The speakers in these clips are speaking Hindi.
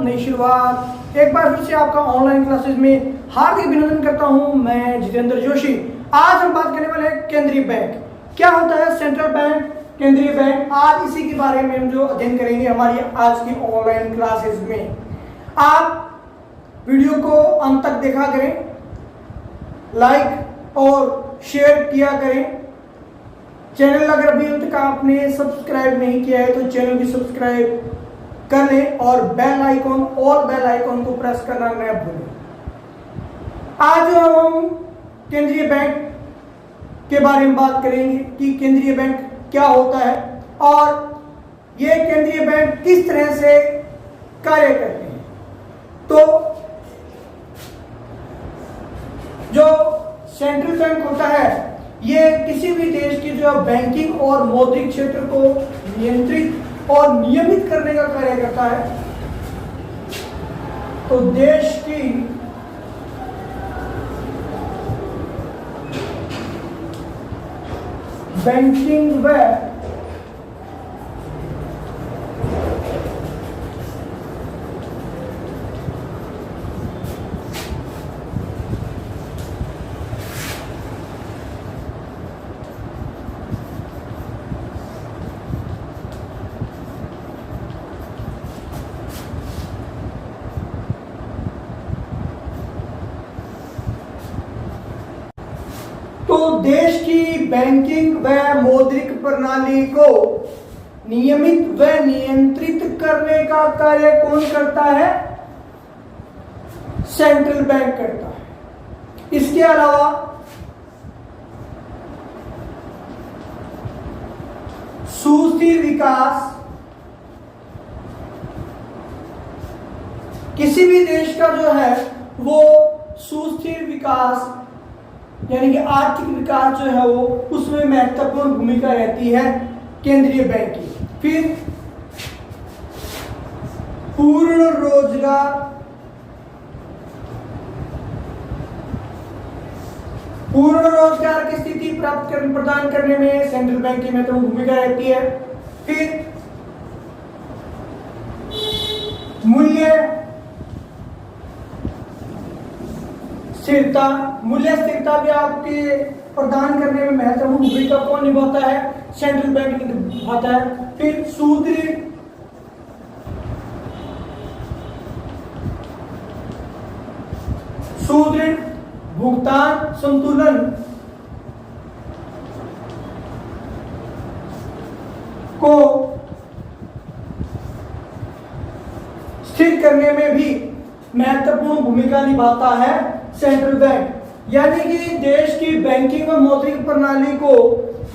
नई शुरुआत। एक बार फिर से आपका ऑनलाइन क्लासेस में हार्दिक अभिनंदन करता हूं। मैं जितेंद्र जोशी। आज हम बात करने वाले हैं केंद्रीय बैंक। क्या होता है सेंट्रल बैंक, केंद्रीय बैंक? आज इसी के बारे में हम जो अध्ययन करेंगे हमारी आज की ऑनलाइन क्लासेस में। आप वीडियो को अंत तक देखा करें, लाइक और शेयर किया करें। चैनल अगर अभी तक आपने सब्सक्राइब नहीं किया है तो चैनल भी सब्सक्राइब कर लें और बेल आइकॉन को प्रेस करना न भूलें। आज हम केंद्रीय बैंक के बारे में बात करेंगे कि केंद्रीय बैंक क्या होता है और ये केंद्रीय बैंक किस तरह से कार्य करते हैं। तो जो सेंट्रल बैंक होता है ये किसी भी देश की जो बैंकिंग और मौद्रिक क्षेत्र को नियंत्रित और नियमित करने का कार्य करता है। तो देश की बैंकिंग व देश की बैंकिंग व मौद्रिक प्रणाली को नियमित व नियंत्रित करने का कार्य कौन करता है? सेंट्रल बैंक करता है। इसके अलावा सुस्थिर विकास, किसी भी देश का जो है वो सुस्थिर विकास यानी कि आर्थिक विकास जो है वो उसमें महत्वपूर्ण भूमिका रहती है केंद्रीय बैंक की। फिर पूर्ण रोजगार की स्थिति प्रदान करने में सेंट्रल बैंक की महत्वपूर्ण भूमिका रहती है। फिर मूल्य स्थिरता भी आपके प्रदान करने में महत्वपूर्ण भूमिका कौन निभाता है? सेंट्रल बैंक निभाता है। फिर सुदृढ़ भुगतान संतुलन को स्थिर करने में भी महत्वपूर्ण भूमिका निभाता है सेंट्रल बैंक। यानी कि देश की बैंकिंग व मौद्रिक प्रणाली को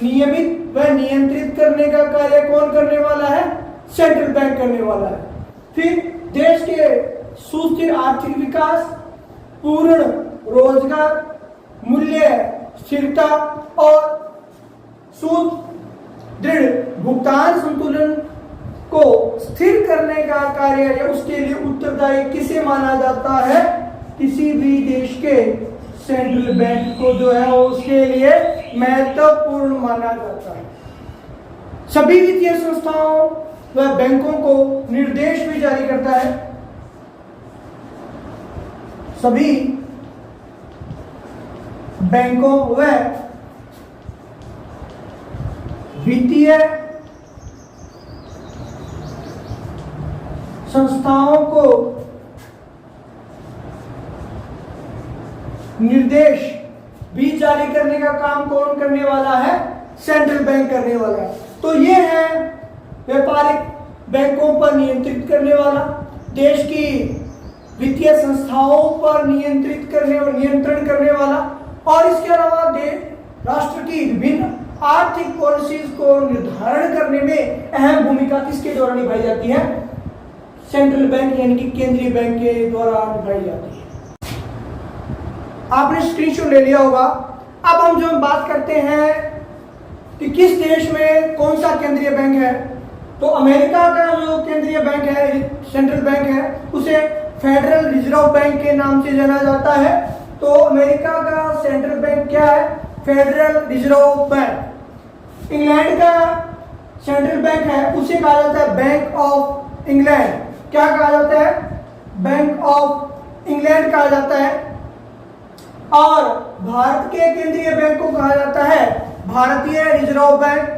नियमित व नियंत्रित करने का कार्य कौन करने वाला है? सेंट्रल बैंक करने वाला है। फिर देश के सुस्थिर आर्थिक विकास, पूर्ण रोजगार, मूल्य स्थिरता और सुदृढ़ भुगतान संतुलन को स्थिर करने का कार्य या उसके लिए उत्तरदायी किसे माना जाता है? किसी भी देश के सेंट्रल बैंक को जो है उसके लिए महत्वपूर्ण माना जाता है। सभी वित्तीय संस्थाओं व बैंकों को निर्देश भी जारी करता है। सभी बैंकों व वित्तीय संस्थाओं को निर्देश भी जारी करने का काम कौन करने वाला है? सेंट्रल बैंक करने वाला है। तो ये है व्यापारिक बैंकों पर नियंत्रित करने वाला, देश की वित्तीय संस्थाओं पर नियंत्रण करने वाला और इसके अलावा राष्ट्र की विभिन्न आर्थिक पॉलिसीज को निर्धारण करने में अहम भूमिका किसके द्वारा निभाई जाती है? सेंट्रल बैंक यानी कि केंद्रीय बैंक के द्वारा निभाई जाती है। आपने स्क्रीनशॉट ले लिया होगा। अब हम जो बात करते हैं कि किस देश में कौन सा केंद्रीय बैंक है, तो अमेरिका का जो केंद्रीय बैंक है, सेंट्रल बैंक है, उसे फेडरल रिजर्व बैंक के नाम से जाना जाता है। तो अमेरिका का सेंट्रल बैंक क्या है? Federal reserve bank. इंग्लैंड का सेंट्रल बैंक है, उसे कहा जाता है बैंक ऑफ इंग्लैंड। क्या कहा जाता है? बैंक ऑफ इंग्लैंड कहा जाता है, और भारत के केंद्रीय बैंक को कहा जाता है भारतीय रिजर्व बैंक।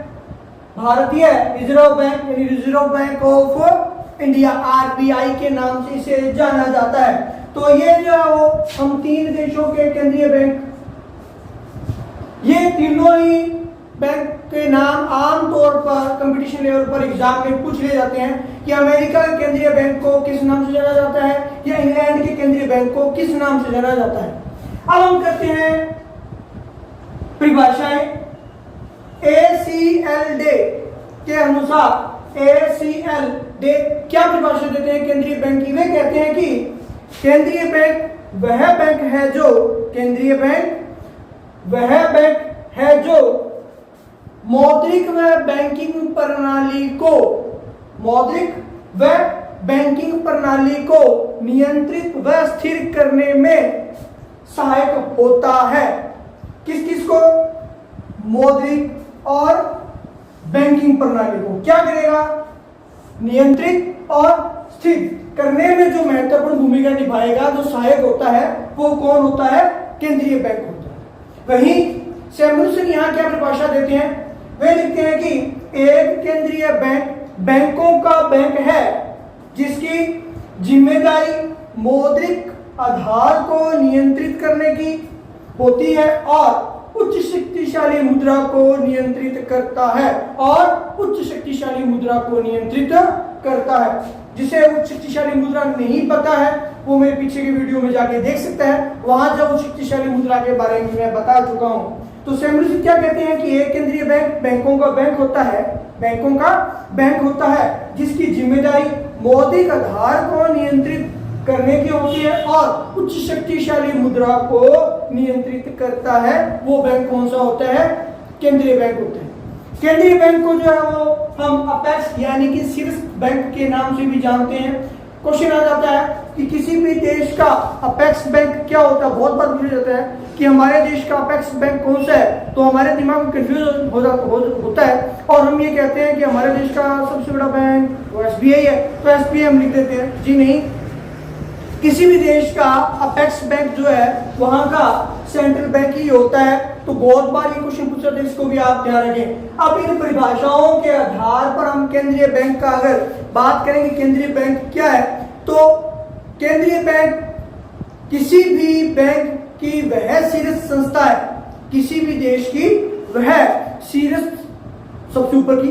भारतीय रिजर्व बैंक यानी reserve bank of India, RBI के नाम से इसे जाना जाता है। तो ये जो है वो हम तीन देशों के केंद्रीय बैंक, ये तीनों ही बैंक के नाम आमतौर पर कंपटीशन लेवल पर एग्जाम में पूछ लिए जाते हैं कि अमेरिका के केंद्रीय बैंक को किस नाम से जाना जाता है या इंग्लैंड के केंद्रीय बैंक को किस नाम से जाना जाता है। अब हम करते हैं परिभाषाएं। ACL डे के अनुसार ACL डे क्या परिभाषा देते हैं केंद्रीय बैंक की? वे कहते हैं कि केंद्रीय बैंक वह बैंक है जो, केंद्रीय बैंक वह बैंक है जो मौद्रिक व बैंकिंग प्रणाली को, मौद्रिक व बैंकिंग प्रणाली को नियंत्रित व स्थिर करने में सहायक होता है। किस किस को? मौद्रिक और बैंकिंग प्रणाली को क्या करेगा? नियंत्रित और स्थिर करने में जो महत्वपूर्ण भूमिका निभाएगा, जो सहायक होता है, वो कौन होता है? केंद्रीय बैंक होता है। वहीं सैमुअल्सन यहाँ क्या परिभाषा देते हैं? वे लिखते हैं कि एक केंद्रीय बैंक बैंकों का बैंक है जिसकी जिम्मेदारी मौद्रिक आधार को नियंत्रित करने की होती है और उच्च शक्तिशाली मुद्रा को नियंत्रित करता है, और उच्च शक्तिशाली मुद्रा को नियंत्रित करता है। जिसे उच्च शक्तिशाली मुद्रा नहीं पता है वो मेरे पीछे के वीडियो में जाके देख सकता है, वहां जब उच्च शक्तिशाली मुद्रा के बारे में मैं बता चुका हूं। तो सैमुअल्सन क्या कहते हैं कि एक केंद्रीय बैंक बैंकों का बैंक होता है, बैंकों का बैंक होता है जिसकी जिम्मेदारी मौद्रिक आधार को नियंत्रित करने की होती है और उच्च शक्तिशाली मुद्रा को नियंत्रित करता है। वो बैंक कौन सा होता है? केंद्रीय बैंक होता है। केंद्रीय बैंक को जो है वो हम अपेक्स यानी कि शीर्ष बैंक के नाम से भी जानते हैं। क्वेश्चन आ जाता है कि किसी भी देश का अपेक्स बैंक क्या होता है? बहुत बार पूछा जाता है कि हमारे देश का अपेक्स बैंक कौन सा है, तो हमारे दिमाग में कंफ्यूज होता है और हम ये कहते हैं कि हमारे देश का सबसे बड़ा बैंक तो SBI है, तो SBI हम लिख देते हैं। जी नहीं, किसी भी देश का अपेक्स बैंक जो है वहां का सेंट्रल बैंक ही होता है। तो बहुत बार ये क्वेश्चन पूछा था, इसको भी आप ध्यान रखें। अब इन परिभाषाओं के आधार पर हम केंद्रीय बैंक का अगर बात करेंगे, केंद्रीय बैंक क्या है, तो केंद्रीय बैंक किसी भी बैंक की वह शीर्ष संस्था है, किसी भी देश की वह शीर्ष सबसे ऊपर की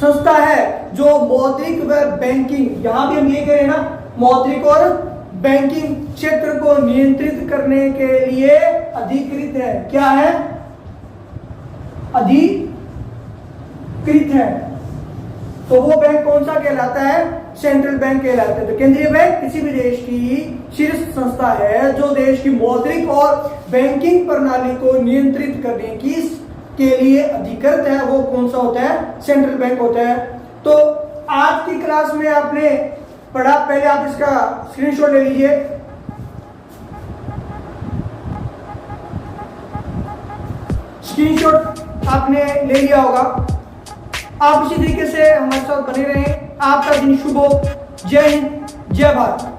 संस्था है जो मौद्रिक व बैंकिंग, यहां भी हम ये करें ना, मौद्रिक और बैंकिंग क्षेत्र को नियंत्रित करने के लिए अधिकृत है। क्या है? अधिकृत है। तो वो बैंक कौन सा कहलाता है? सेंट्रल बैंक कहलाता है। तो केंद्रीय बैंक किसी भी देश की शीर्ष संस्था है जो देश की मौद्रिक और बैंकिंग प्रणाली को नियंत्रित करने की के लिए अधिकृत है। वो कौन सा होता है? सेंट्रल बैंक होता है। तो आज की क्लास में आपने पढ़ा, पहले आप इसका स्क्रीनशॉट ले लीजिए। स्क्रीनशॉट आपने ले लिया होगा। आप इसी तरीके से हमारे साथ बने रहें। आपका दिन शुभ हो। जय हिंद, जय भारत।